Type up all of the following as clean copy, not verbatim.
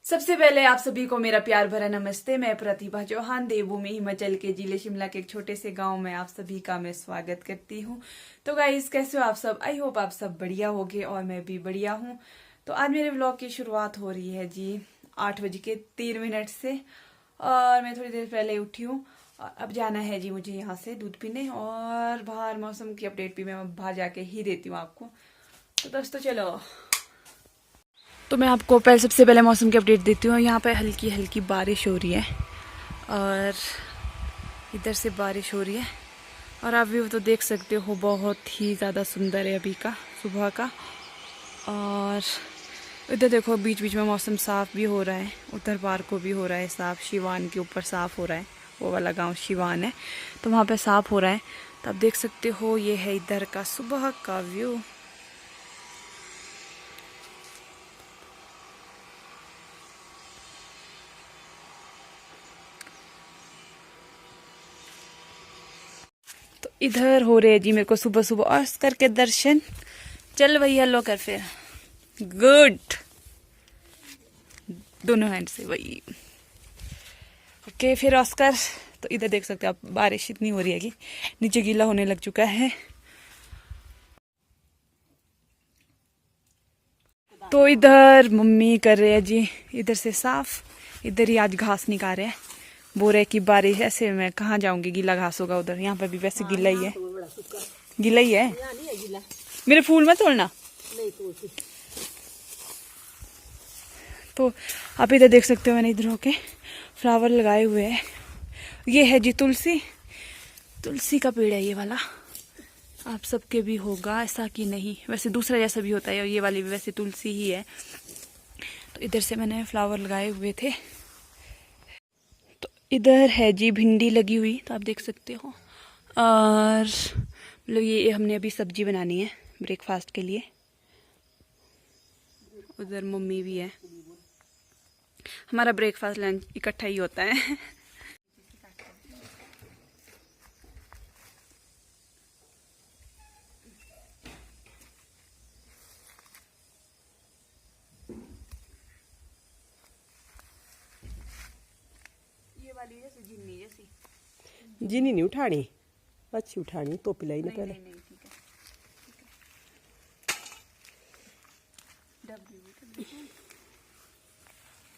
सबसे पहले आप सभी को मेरा प्यार भरा नमस्ते। मैं प्रतिभा चौहान देवभूमि हिमाचल के जिले शिमला के एक छोटे से गांव में आप सभी का मैं स्वागत करती हूं। तो गाइस, कैसे हो आप सब? आई होप आप सब बढ़िया होगे और मैं भी बढ़िया हूं। तो आज मेरे व्लॉग की शुरुआत हो रही है जी 8:03 से, और मैं थोड़ी देर पहले उठी हूँ। अब जाना है जी मुझे यहाँ से दूध पीने, और बाहर मौसम की अपडेट भी मैं बाहर जाके ही देती हूँ आपको। तो दोस्तों चलो, तो मैं आपको सबसे पहले मौसम की अपडेट देती हूँ। यहाँ पे हल्की हल्की बारिश हो रही है और इधर से बारिश हो रही है, और आप व्यू तो देख सकते हो, बहुत ही ज़्यादा सुंदर है अभी का सुबह का। और इधर देखो बीच बीच में मौसम साफ़ भी हो रहा है, उधर पार को भी हो रहा है साफ़, शिवान के ऊपर साफ़ हो रहा है, वो वाला गांव शिवान है तो वहाँ पे साफ़ हो रहा है। तो आप देख सकते हो ये है इधर का सुबह का व्यू। तो इधर हो रहे जी मेरे को सुबह सुबह ऑस्कर के दर्शन। चल वही हेलो कर फिर, गुड, दोनों हैंड से वही। ओके फिर ऑस्कर। तो इधर देख सकते हो आप, बारिश इतनी हो रही है कि नीचे गीला होने लग चुका है। तो इधर मम्मी कर रहे हैं जी इधर से साफ, इधर ही आज घास निकाल रहे हैं। बोल रहे कि बारिश ऐसे मैं कहाँ जाऊंगी, गीला घास होगा उधर। यहाँ पे भी वैसे गीला ही है, गीला ही है। मेरे फूल में तोड़ना। तो आप इधर देख सकते हो, मैंने इधर होके फ्लावर लगाए हुए हैं। ये है जी तुलसी, तुलसी का पेड़ है ये वाला। आप सबके भी होगा ऐसा कि नहीं, वैसे दूसरा जैसा भी होता है, और ये वाली भी वैसे तुलसी ही है। तो इधर से मैंने फ्लावर लगाए हुए थे। तो इधर है जी भिंडी लगी हुई, तो आप देख सकते हो। और मतलब ये हमने अभी सब्जी बनानी है ब्रेकफास्ट के लिए। उधर मम्मी भी है। हमारा ब्रेकफास्ट लंच इकट्ठा ही होता है। ये वाली जैसे जिन्नी जैसी, जिनी नहीं उठानी, अच्छी उठानी तो पिलाई ना पहले। नहीं ठीक है, डब्बी भी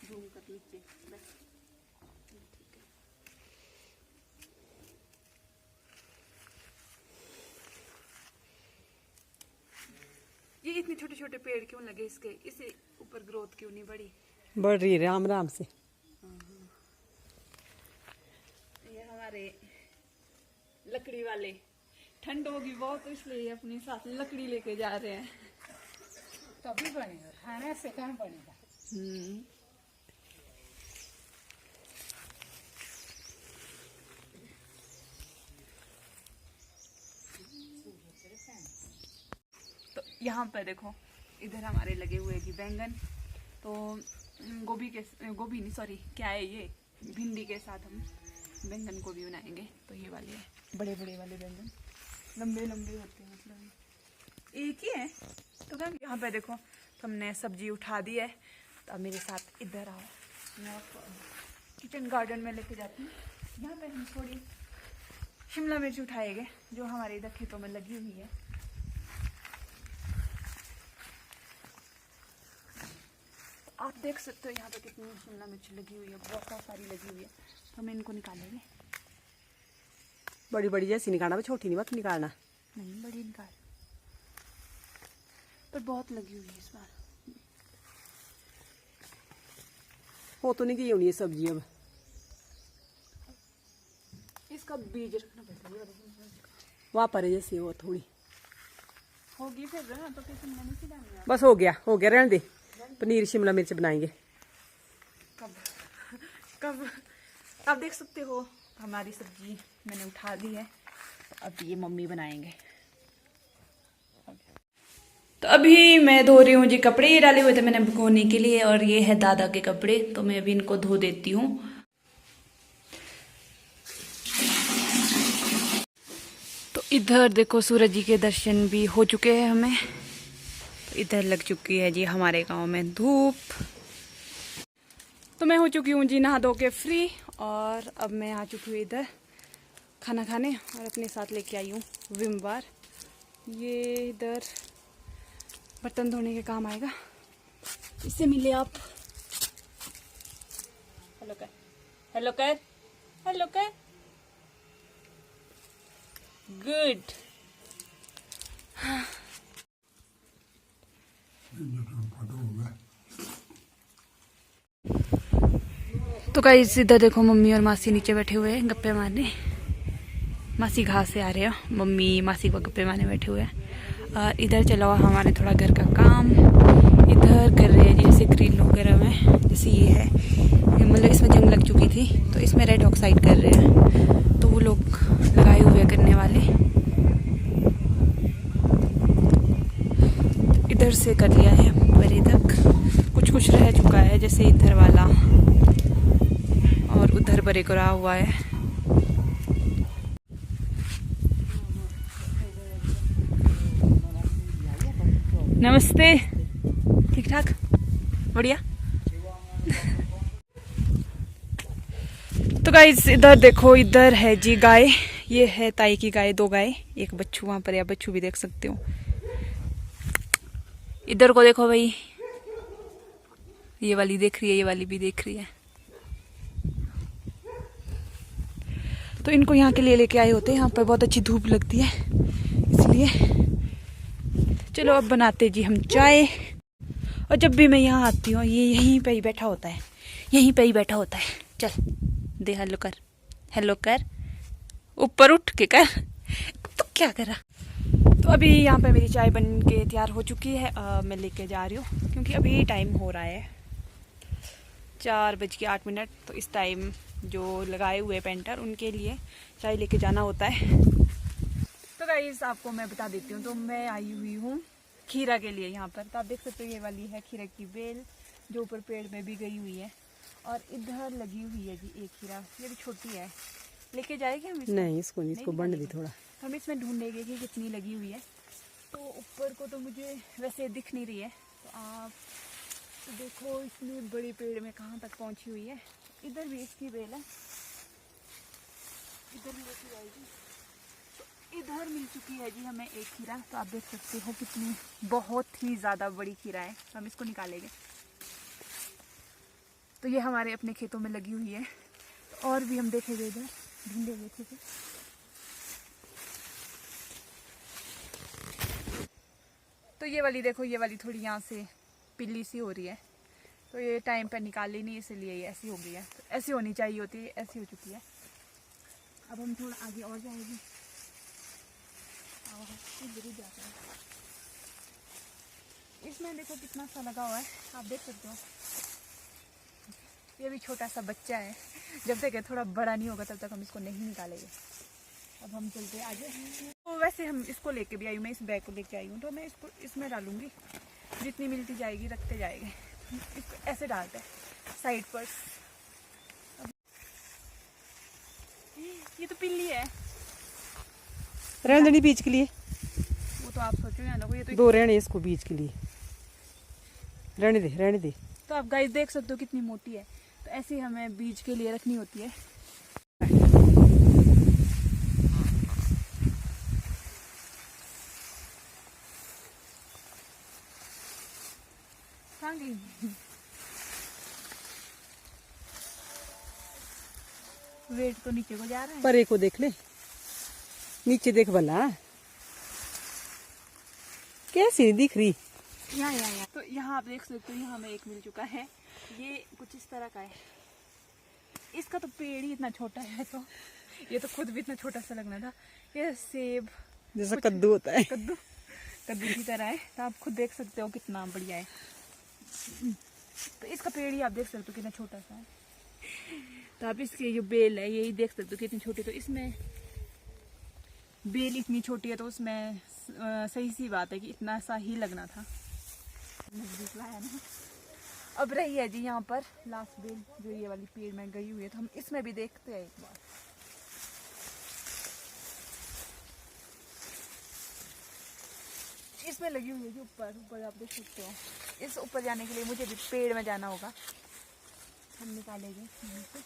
जूम कर नीचे बस। ये इतने छोटे छोटे पेड़ क्यों लगे इसके? इसे ऊपर ग्रोथ क्यों नहीं बढ़ी? बढ़ रही है राम राम से। ये हमारे लकड़ी वाले, ठंड होगी बहुत तो इसलिए अपने साथ लकड़ी लेके जा रहे हैं। तभी बनेगा, खाने से कहाँ बनेगा। तो यहाँ पे देखो, इधर हमारे लगे हुए जी बैंगन। तो गोभी नहीं सॉरी, क्या है ये, भिंडी के साथ हम बैंगन को भी बनाएंगे। तो ये वाले बड़े बड़े वाले बैंगन, लंबे लंबे होते हैं, मतलब एक ही है। तो क्या यहाँ पे देखो, तो हमने सब्जी उठा दी है। तो अब मेरे साथ इधर आओ, मैं आपको किचन गार्डन में लेके जाती हूँ। यहाँ पे हम थोड़ी शिमला मिर्च उठाएंगे जो हमारे इधर खेतों में लगी हुई है। आप देख सकते हो यहाँ पे कितनी शिमला मिर्च लगी हुई है, बहुत सारी लगी हुई है। तो हम इनको निकालेंगे। बड़ी बड़ी जैसी निकालना, छोटी नहीं मत निकालना। नहीं बड़ी निकाल, पर बहुत लगी हुई है इस बार। हो तो नहीं गई होनी ये सब्जी अब। इसका बीज रखना पड़ता है, वहाँ पर है जैसे वो थोड़ी होगी फिर ना, तो फिर शिमला मिर्च डालनी है। बस हो गया रहने दे। पनीर शिमला मिर्च बनाएंगे। कब कब आप देख सकते हो, हमारी सब्जी मैंने उठा दी है। तो अब ये मम्मी बनाएंगे। तो अभी मैं धो रही हूँ जी कपड़े, ये डाले हुए थे मैंने भिगोने के लिए, और ये है दादा के कपड़े। तो मैं अभी इनको धो देती हूँ। तो इधर देखो सूरज जी के दर्शन भी हो चुके हैं हमें। तो इधर लग चुकी है जी हमारे गांव में धूप। तो मैं हो चुकी हूँ जी नहा धो के फ्री, और अब मैं आ चुकी हूँ इधर खाना खाने, और अपने साथ लेके आई हूँ विम बार। ये इधर बर्तन धोने के काम आएगा, इससे मिले आप। हेलो कर, हेलो कर, हेलो कर, गुड। तो गाइस इधर देखो, मम्मी और मासी नीचे बैठे हुए हैं गप्पे मारने। मासी घास से आ रहे हो, मम्मी मासी को गप्पे मारने बैठे हुए हैं। और इधर चला हुआ हमारे थोड़ा घर का काम। इधर कर रहे हैं जैसे ग्रिल वगैरह में, जैसे ये है, मतलब इसमें जंग लग चुकी थी तो इसमें रेड ऑक्साइड कर रहे हैं, तो वो लोग लगाए हुए हैं करने वाले। इधर से कर लिया है परे तक, कुछ कुछ रह चुका है जैसे इधर वाला, और उधर बरे को रहा हुआ है। नमस्ते, ठीक ठाक, बढ़िया। तो गाइस इधर देखो, इधर है जी गाय, ये है ताई की गाय, 2 गाय, एक बच्चू वहां पर, या बच्चू भी देख सकते हो। इधर को देखो भाई, ये वाली देख रही है, ये वाली भी देख रही है। तो इनको यहाँ के लिए लेके आए होते हैं, यहाँ पर बहुत अच्छी धूप लगती है इसलिए। चलो अब बनाते जी हम चाय। और जब भी मैं यहाँ आती हूँ ये यहीं पे ही बैठा होता है, यहीं पे ही बैठा होता है। चल दे हेलो कर, हेलो कर, ऊपर उठ के कर। तो क्या करा। तो अभी यहाँ पे मेरी चाय बन के तैयार हो चुकी है, मैं लेके जा रही हूँ क्योंकि अभी टाइम हो रहा है 4:08। तो इस टाइम जो लगाए हुए पेंटर उनके लिए चाय लेके जाना होता है। तो गाइस आपको मैं बता देती हूँ, तो मैं आई हुई हूँ खीरा के लिए यहाँ पर। तो आप देख सकते हो ये वाली है खीरा की बेल, जो ऊपर पेड़ में भी गई हुई है, और इधर लगी हुई है जी एक खीरा, ये भी छोटी है। लेके जाएगी हम इसको? नहीं, इसको नहीं, इसको बंद दी थोड़ा। हम इसमें ढूंढेंगे कि कितनी लगी हुई है। तो ऊपर को तो मुझे वैसे दिख नहीं रही है, तो आप तो देखो इतनी बड़ी पेड़ में कहाँ तक पहुँची हुई है। इधर भी इसकी बेल है, इधर भी लेके जाएगी। तो इधर मिल चुकी है जी हमें एक खीरा, तो आप देख सकते हो कितनी बहुत ही ज़्यादा बड़ी खीरा है। हम इसको निकालेंगे। तो ये हमारे अपने खेतों में लगी हुई है, तो और भी हम देखेंगे, इधर ढूंढेंगे अच्छे से। तो ये वाली देखो, ये वाली थोड़ी यहाँ से पिल्ली सी हो रही है, तो ये टाइम पर निकाली नहीं, इसलिए ये ऐसी हो गई है। तो ऐसी होनी चाहिए होती है, ऐसी हो चुकी है। अब हम थोड़ा आगे और जाएंगे, इधर ही जाते हैं। इसमें देखो कितना सा लगा हुआ है, आप देख सकते हो। ये भी छोटा सा बच्चा है, जब तक ये थोड़ा बड़ा नहीं होगा तब तक हम इसको नहीं निकालेंगे। अब हम चलते हैं आगे। तो वैसे हम इसको लेके भी आई हूँ, मैं इस बैग को लेके आई हूँ, तो मैं इसको इसमें डालूंगी, जितनी मिलती जाएगी रखते जाएंगे। इसको ऐसे डालते हैं साइड पर। ये तो पिल्ली है, रहने देनी बीज के लिए, वो तो आप सोचो या ना, ये तो 2 रहने इसको बीज के लिए, रहने दे, रहने दे। तो आप गाइस देख सकते हो कितनी मोटी है। तो ऐसे हमें बीज के लिए रखनी होती है। कहाँ गई? वेट तो नीचे को जा रहा है। परे को देख ले, नीचे देख भला, कैसी नहीं दिख रही। यहाँ तो यहाँ आप देख सकते हो, यहाँ हमें एक मिल चुका है। ये कुछ इस तरह का है। इसका तो पेड़ ही इतना छोटा है, तो ये तो खुद भी इतना छोटा सा लगना था। ये सेब जैसा कद्दू होता है, कद्दू की तरह है, तो आप खुद देख सकते हो कितना बढ़िया है। तो इसका पेड़ ही आप देख सकते हो कितना छोटा सा है। तो आप इसकी जो बेल है यही देख सकते हो कितनी छोटी। तो इसमें बेल इतनी छोटी है, तो उसमें सही सी बात है कि इतना सा ही लगना था। नजदीक लाया ना। अब रही है जी यहाँ पर लास्ट बेल, जो ये वाली पेड़ में गई हुई है, तो हम इसमें भी देखते हैं एक बार। इसमें लगी हुई है जी ऊपर आप देख सकते हो। इस ऊपर जाने के लिए मुझे भी पेड़ में जाना होगा। हम निकालेंगे यहीं से।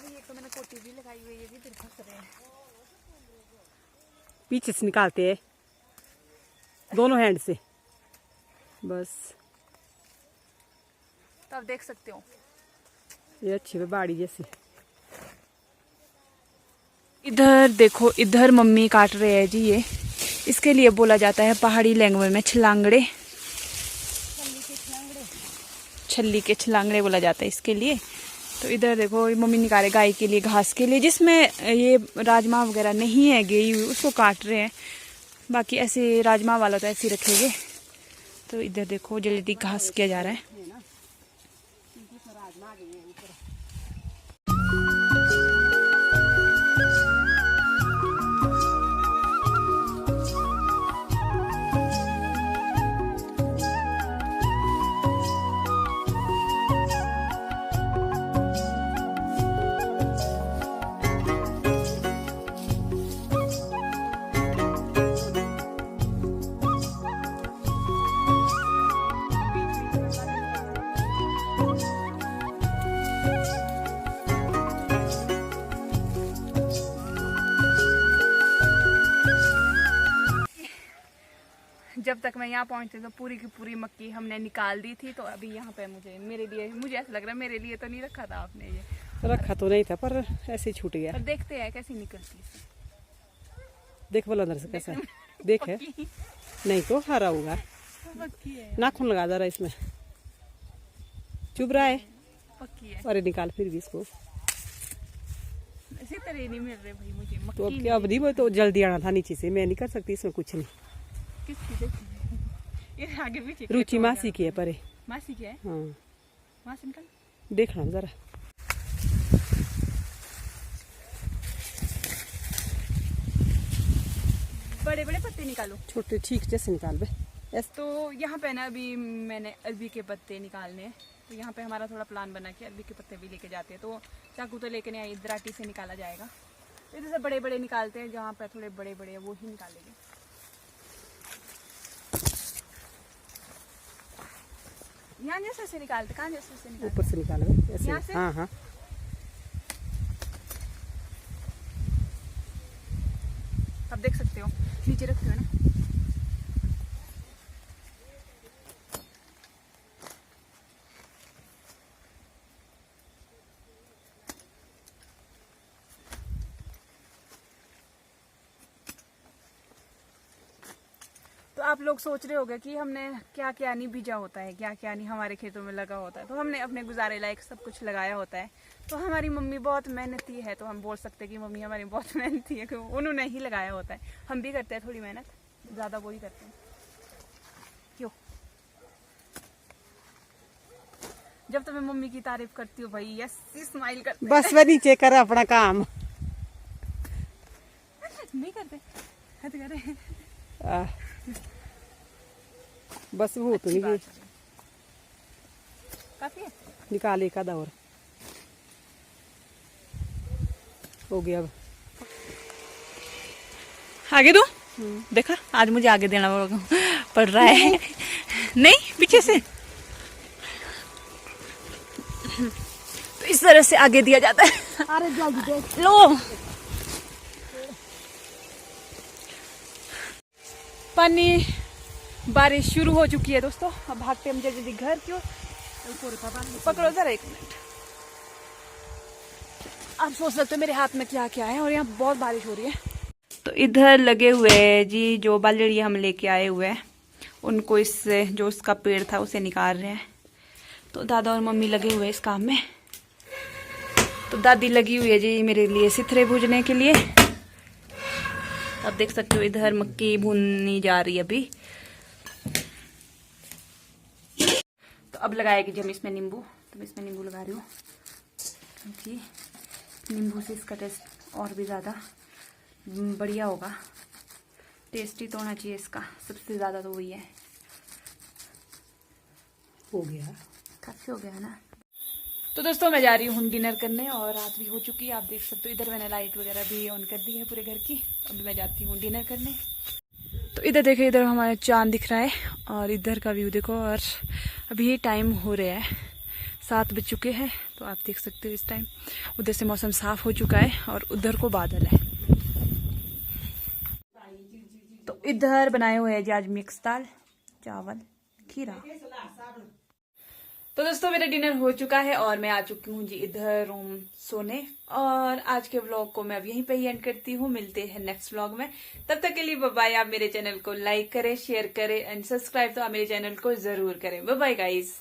ये तो मैंने कोटी भी लगाई हुई है, ये भी फिर फंस रहे हैं। पीछे से निकालते हैं दोनों हैंड से बस। तो आप देख सकते हो ये अच्छी है बाड़ी जैसी। इधर देखो, इधर मम्मी काट रहे हैं जी। ये इसके लिए बोला जाता है पहाड़ी लैंग्वेज में छलांगड़े, छल्ली के छलांगड़े बोला जाता है इसके लिए। तो इधर देखो मम्मी निकाले गाय के लिए घास के लिए, जिसमें ये राजमा वगैरह नहीं है गेई हुई उसको काट रहे हैं। बाकी ऐसे राजमा वाला तो ऐसे ही रखेंगे। तो इधर देखो जल्दी घास किया जा रहा है। जब तक मैं यहाँ पहुंची तो पूरी की पूरी मक्की हमने निकाल दी थी। तो अभी यहाँ पे मेरे लिए मुझे ऐसा लग रहा है मेरे लिए तो नहीं रखा था आपने, ये रखा तो नहीं था पर ऐसे ही छूट गया। पर देखते हैं कैसी निकलती है। देख बोलो अंदर से कैसा है। देख है नहीं तो हरा होगा। पक्की है, नाखून लगा जरा इसमें, चुभ रहा है। पक्की है। अरे निकाल फिर भी इसको। इसी तरह नहीं मिल रहे भाई मुझे तो मक्की। अब क्या, अब नहीं वो तो जल्दी आना था नीचे से, मैं नहीं कर सकती इसमें कुछ नहीं। किसकी देखी? ये आगे पीछे रुचि मासी की है परे। मासी की है। हाँ वहाँ से निकल। देखना जरा। बड़े बड़े पत्ते निकालो। छोटे ठीक जैसे निकाल बे। तो यहाँ पे ना अभी मैंने अरबी के पत्ते निकालने हैं। तो यहाँ पे हमारा थोड़ा प्लान बना कि अरबी के पत्ते भी लेके जाते हैं। तो चाकू तो लेके नहीं आई, दराटी से निकाला जाएगा। तो इधर से बड़े बड़े निकालते हैं, जहाँ पे थोड़े बड़े बड़े हैं वो ही निकालेंगे। यहाँ जैसे से निकालते, कहाँ जैसे से निकालते? ऊपर से निकाल बे ऐसे। यहाँ से? हाँ हाँ आप देख सकते हो नीचे रखते हो ना। तो आप लोग सोच रहे होंगे कि हमने क्या क्या नहीं बीजा होता है, क्या क्या नहीं हमारे खेतों में लगा होता है। तो हमने अपने गुजारे लायक सब कुछ लगाया होता है। तो हमारी मम्मी बहुत मेहनती है, तो हम बोल सकते हैं कि मम्मी हमारी बहुत मेहनती है, क्योंकि उन्होंने ही लगाया होता है। हम भी करते हैं थोड़ी मेहनत, ज़्यादा वो ही करते हैं। क्यों? जब तो मैं मम्मी की तारीफ करती हूँ भाई यस स्माइल करते बस वह नीचे कर अपना काम। नहीं करते, हद कर रहे हैं। बस वो तो नहीं काफी है। निकाल एक आधा और हो गया। अब आगे दो। देखा आज मुझे आगे देना पड़ रहा है। नहीं पीछे से। तो इस तरह से आगे दिया जाता है। अरे जल्दी दे। लो पानी, बारिश शुरू हो चुकी है दोस्तों। अब भागते हम जल्दी घर क्यों। पकड़ो जरा एक मिनट। आप सोच सकते हो मेरे हाथ में क्या क्या है, और यहाँ बहुत बारिश हो रही है। तो इधर लगे हुए हैं जी जो बालड़ी हम लेके आए हुए हैं, उनको इससे जो उसका पेड़ था उसे निकाल रहे हैं। तो दादा और मम्मी लगे हुए हैं इस काम में। तो दादी लगी हुई है जी मेरे लिए सिथरे भूनने के लिए। आप देख सकते हो इधर मक्की भूननी जा रही है अभी। तो अब लगाएगी जी हम इसमें नींबू। तो मैं इसमें नींबू लगा रही हूँ जी। नींबू से इसका टेस्ट और भी ज़्यादा बढ़िया होगा। टेस्टी तो होना चाहिए इसका, सबसे ज़्यादा तो वही है। हो गया, काफ़ी हो गया ना। तो दोस्तों मैं जा रही हूँ डिनर करने और रात भी हो चुकी है, आप देख सकते हो। इधर मैंने लाइट वगैरह भी ऑन कर दी है पूरे घर की। अभी मैं जाती हूँ डिनर करने। तो इधर देखो, इधर हमारा चांद दिख रहा है और इधर का व्यू देखो। और अभी ये टाइम हो रहा है 7 बज चुके हैं, तो आप देख सकते हो इस टाइम। उधर से मौसम साफ हो चुका है और उधर को बादल है। तो इधर बनाए हुए हैं जी आज मिक्स दाल, चावल, खीरा। तो दोस्तों मेरा डिनर हो चुका है और मैं आ चुकी हूँ जी इधर रूम सोने। और आज के व्लॉग को मैं अब यहीं पे ही एंड करती हूँ। मिलते हैं नेक्स्ट व्लॉग में, तब तक के लिए बाय बाय। आप मेरे चैनल को लाइक करें, शेयर करें एंड सब्सक्राइब तो आप मेरे चैनल को जरूर करें। Bye bye guys.